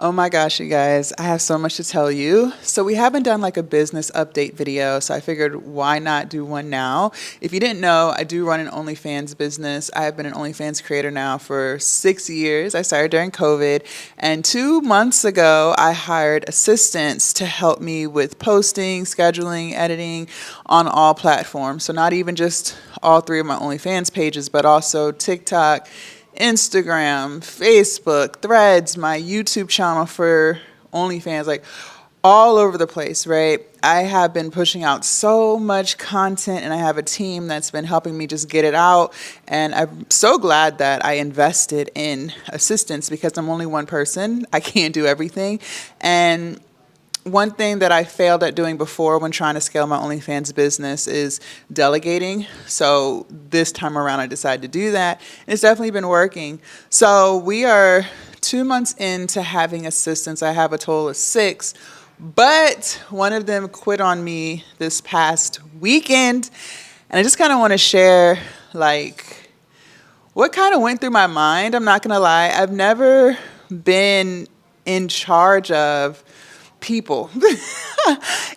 Oh my gosh, you guys, I have so much to tell you. So, we haven't done like a business update video, so I figured why not do one now? If you didn't know, I do run an OnlyFans business. I have been an OnlyFans creator now for 6 years. I started during COVID, and 2 months ago, I hired assistants to help me with posting, scheduling, editing on all platforms. So, not even just all three of my OnlyFans pages, but also TikTok, Instagram, Facebook, Threads, my YouTube channel for OnlyFans, like all over the place, right? I have been pushing out so much content and I have a team that's been helping me just get it out. And I'm so glad that I invested in assistants because I'm only one person. I can't do everything. And one thing that I failed at doing before when trying to scale my OnlyFans business is delegating. So this time around, I decided to do that. And it's definitely been working. So we are 2 months into having assistants. I have a total of six, but one of them quit on me this past weekend. And I just kind of want to share like what kind of went through my mind. I'm not going to lie. I've never been in charge of people.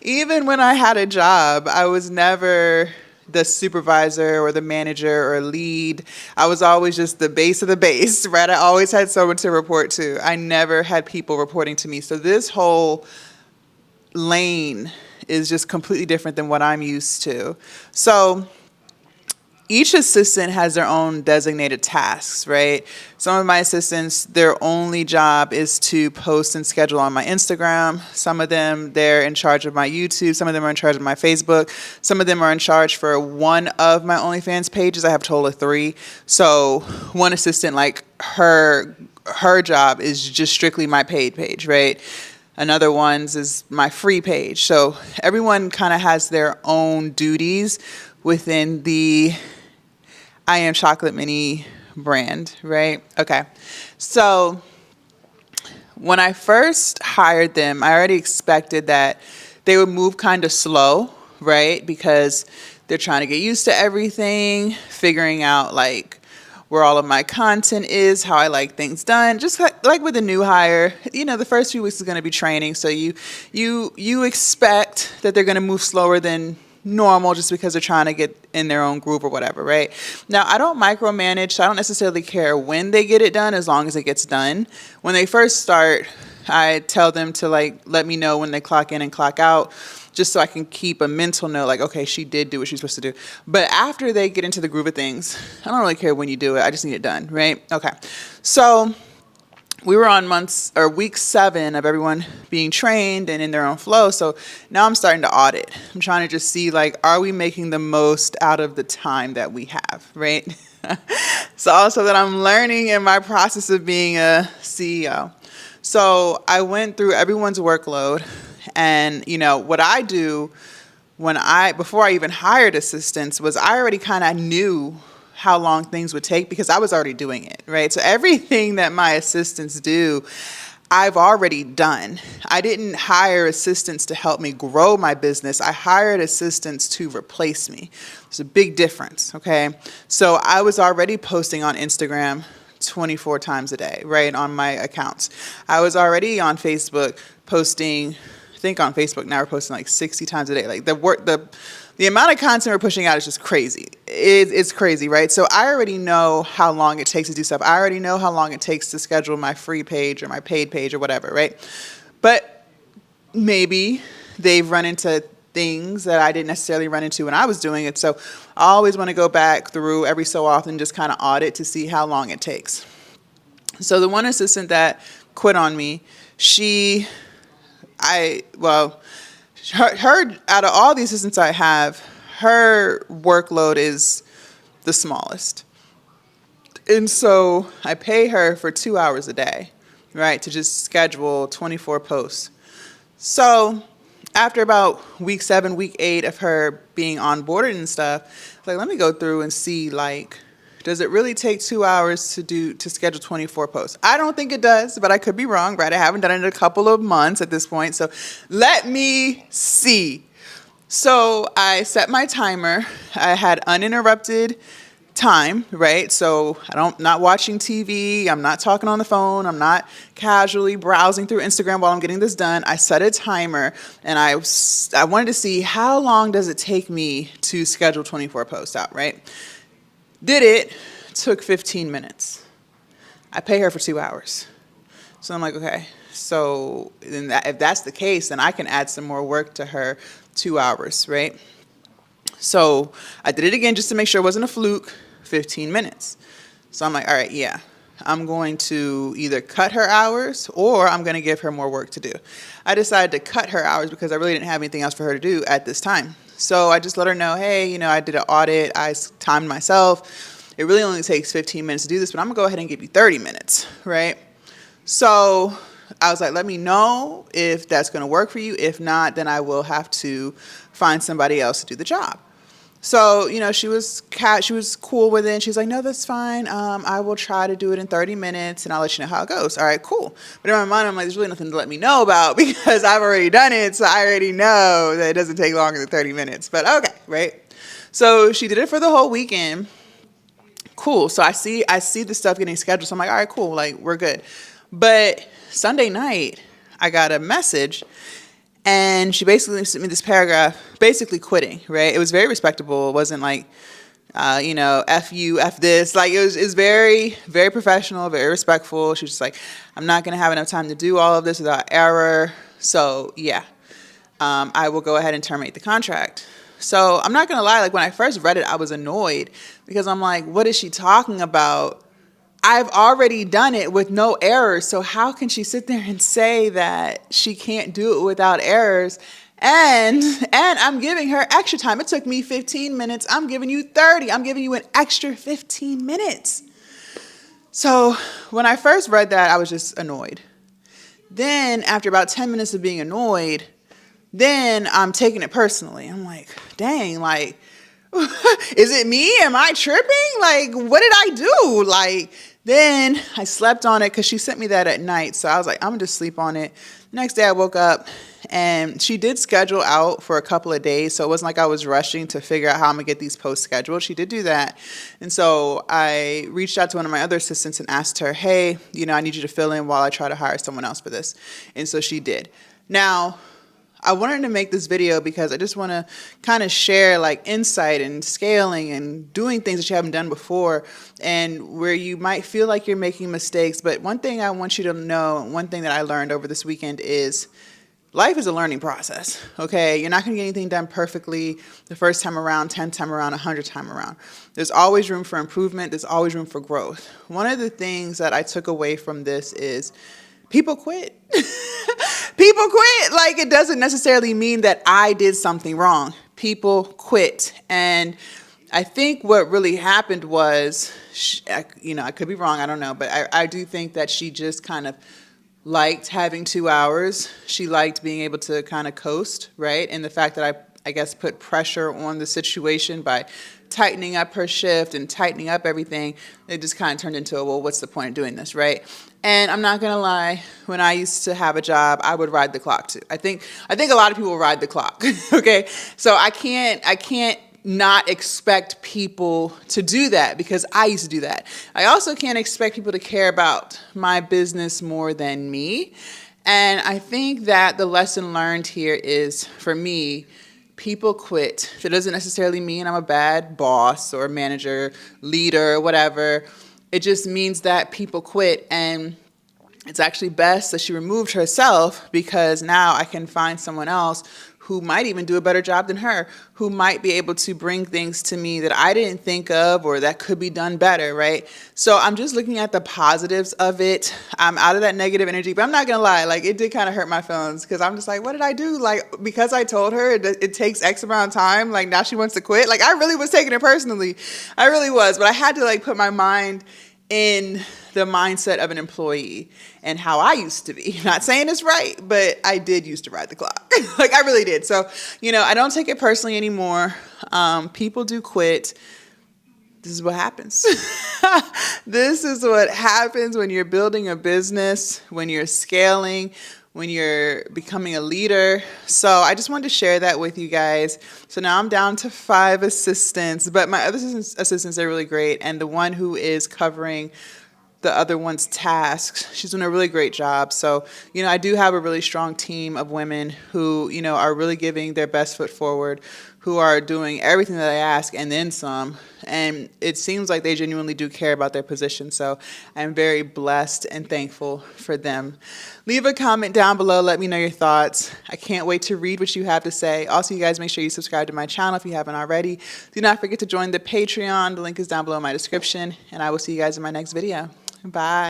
Even when I had a job, I was never the supervisor or the manager or lead. I was always just the base of the base, right? I always had someone to report to. I never had people reporting to me. So this whole lane is just completely different than what I'm used to. So each assistant has their own designated tasks, right? Some of my assistants, their only job is to post and schedule on my Instagram. Some of them, they're in charge of my YouTube. Some of them are in charge of my Facebook. Some of them are in charge for one of my OnlyFans pages. I have a total of three. So one assistant, like her job is just strictly my paid page, right? Another one's is my free page. So everyone kind of has their own duties within the I Am Chocolate Mini brand, right? Okay. So when I first hired them, I already expected that they would move kind of slow, right? Because they're trying to get used to everything, figuring out like where all of my content is, how I like things done. Just like with a new hire, the first few weeks is going to be training. So you expect that they're going to move slower than normal just because they're trying to get in their own groove or whatever, right? Now, I don't micromanage, so I don't necessarily care when they get it done as long as it gets done. When they first start, I tell them to like let me know when they clock in and clock out, just so I can keep a mental note like, okay, she did do what she's supposed to do. But after they get into the groove of things, I don't really care when you do it. I just need it done, right? Okay. So we were on week 7 of everyone being trained and in their own flow. So now I'm starting to audit. I'm trying to just see like, are we making the most out of the time that we have, right? So also that I'm learning in my process of being a CEO. So I went through everyone's workload and what I do before I even hired assistants was I already kind of knew how long things would take because I was already doing it, right? So everything that my assistants do, I've already done. I didn't hire assistants to help me grow my business. I hired assistants to replace me. There's a big difference, okay? So I was already posting on Instagram 24 times a day, right, on my accounts. I was already on Facebook posting, I think on Facebook now we're posting like 60 times a day. Like the amount of content we're pushing out is just crazy. It's crazy, right? So I already know how long it takes to do stuff. I already know how long it takes to schedule my free page or my paid page or whatever, right? But maybe they've run into things that I didn't necessarily run into when I was doing it. So I always want to go back through every so often, just kind of audit to see how long it takes. So the one assistant that quit on me, her out of all the assistants I have, her workload is the smallest. And so I pay her for 2 hours a day, right, to just schedule 24 posts. So after about week 7, week 8 of her being onboarded and stuff, like let me go through and see like, does it really take 2 hours to schedule 24 posts? I don't think it does, but I could be wrong, right? I haven't done it in a couple of months at this point. So let me see. So I set my timer. I had uninterrupted time, right? So not watching TV, I'm not talking on the phone, I'm not casually browsing through Instagram while I'm getting this done. I set a timer, and I wanted to see how long does it take me to schedule 24 posts out, right? Did it, took 15 minutes. I pay her for 2 hours. So I'm like, okay, so if that's the case, then I can add some more work to her 2 hours, right? So I did it again just to make sure it wasn't a fluke, 15 minutes. So I'm like, all right, yeah, I'm going to either cut her hours or I'm going to give her more work to do. I decided to cut her hours because I really didn't have anything else for her to do at this time. So I just let her know, hey, I did an audit, I timed myself. It really only takes 15 minutes to do this, but I'm going to go ahead and give you 30 minutes, right? So I was like, let me know if that's going to work for you. If not, then I will have to find somebody else to do the job. So, she was cool with it. And she's like, no, that's fine. I will try to do it in 30 minutes and I'll let you know how it goes. All right, cool. But in my mind, I'm like, there's really nothing to let me know about because I've already done it. So I already know that it doesn't take longer than 30 minutes. But okay, right? So she did it for the whole weekend. Cool. So I see the stuff getting scheduled. So I'm like, all right, cool. Like, we're good. But Sunday night, I got a message. And she basically sent me this paragraph, basically quitting, right? It was very respectable. It wasn't like, F you, F this. Like, it was very, very professional, very respectful. She was just like, I'm not going to have enough time to do all of this without error. So, yeah, I will go ahead and terminate the contract. So I'm not going to lie. Like, when I first read it, I was annoyed because I'm like, what is she talking about? I've already done it with no errors. So how can she sit there and say that she can't do it without errors? And I'm giving her extra time. It took me 15 minutes. I'm giving you 30. I'm giving you an extra 15 minutes. So when I first read that, I was just annoyed. Then after about 10 minutes of being annoyed, then I'm taking it personally. I'm like, dang, like, is it me? Am I tripping? Like, what did I do? Like, then I slept on it because she sent me that at night. So I was like, I'm going to just sleep on it. The next day I woke up and she did schedule out for a couple of days. So it wasn't like I was rushing to figure out how I'm going to get these posts scheduled. She did do that. And so I reached out to one of my other assistants and asked her, hey, I need you to fill in while I try to hire someone else for this. And so she did. Now, I wanted to make this video because I just want to kind of share like insight and scaling and doing things that you haven't done before and where you might feel like you're making mistakes. But one thing I want you to know, one thing that I learned over this weekend is life is a learning process, okay? You're not going to get anything done perfectly the first time around, 10th time around, 100th time around. There's always room for improvement. There's always room for growth. One of the things that I took away from this is people quit. People quit. Like, it doesn't necessarily mean that I did something wrong. People quit. And I think what really happened was, I could be wrong, I don't know, but I do think that she just kind of liked having 2 hours. She liked being able to kind of coast, right? And the fact that I guess put pressure on the situation by tightening up her shift and tightening up everything, it just kind of turned into well, what's the point of doing this, right? And I'm not gonna lie, when I used to have a job, I would ride the clock too. I think a lot of people ride the clock. Okay, so I can't not expect people to do that because I used to do that. I also can't expect people to care about my business more than me. And I think that the lesson learned here is, for me, people quit. That doesn't necessarily mean I'm a bad boss or manager, leader, whatever. It just means that people quit, and it's actually best that she removed herself because now I can find someone else who might even do a better job than her, who might be able to bring things to me that I didn't think of or that could be done better, right? So I'm just looking at the positives of it. I'm out of that negative energy, but I'm not going to lie, like, it did kind of hurt my feelings because I'm just like, what did I do? Like, because I told her it takes X amount of time, like, now she wants to quit. Like, I really was taking it personally. I really was, but I had to, like, put my mind in the mindset of an employee and how I used to be. Not saying it's right, but I did used to ride the clock. Like, I really did. So, I don't take it personally anymore. People do quit. this is what happens. This is what happens when you're building a business, when you're scaling, when you're becoming a leader. So I just wanted to share that with you guys. So now I'm down to 5 assistants, but my other assistants are really great. And the one who is covering the other one's tasks, she's doing a really great job. So, I do have a really strong team of women who, are really giving their best foot forward, who are doing everything that I ask and then some. And it seems like they genuinely do care about their position. So I'm very blessed and thankful for them. Leave a comment down below. Let me know your thoughts. I can't wait to read what you have to say. Also, you guys make sure you subscribe to my channel if you haven't already. Do not forget to join the Patreon. The link is down below in my description. And I will see you guys in my next video. Bye.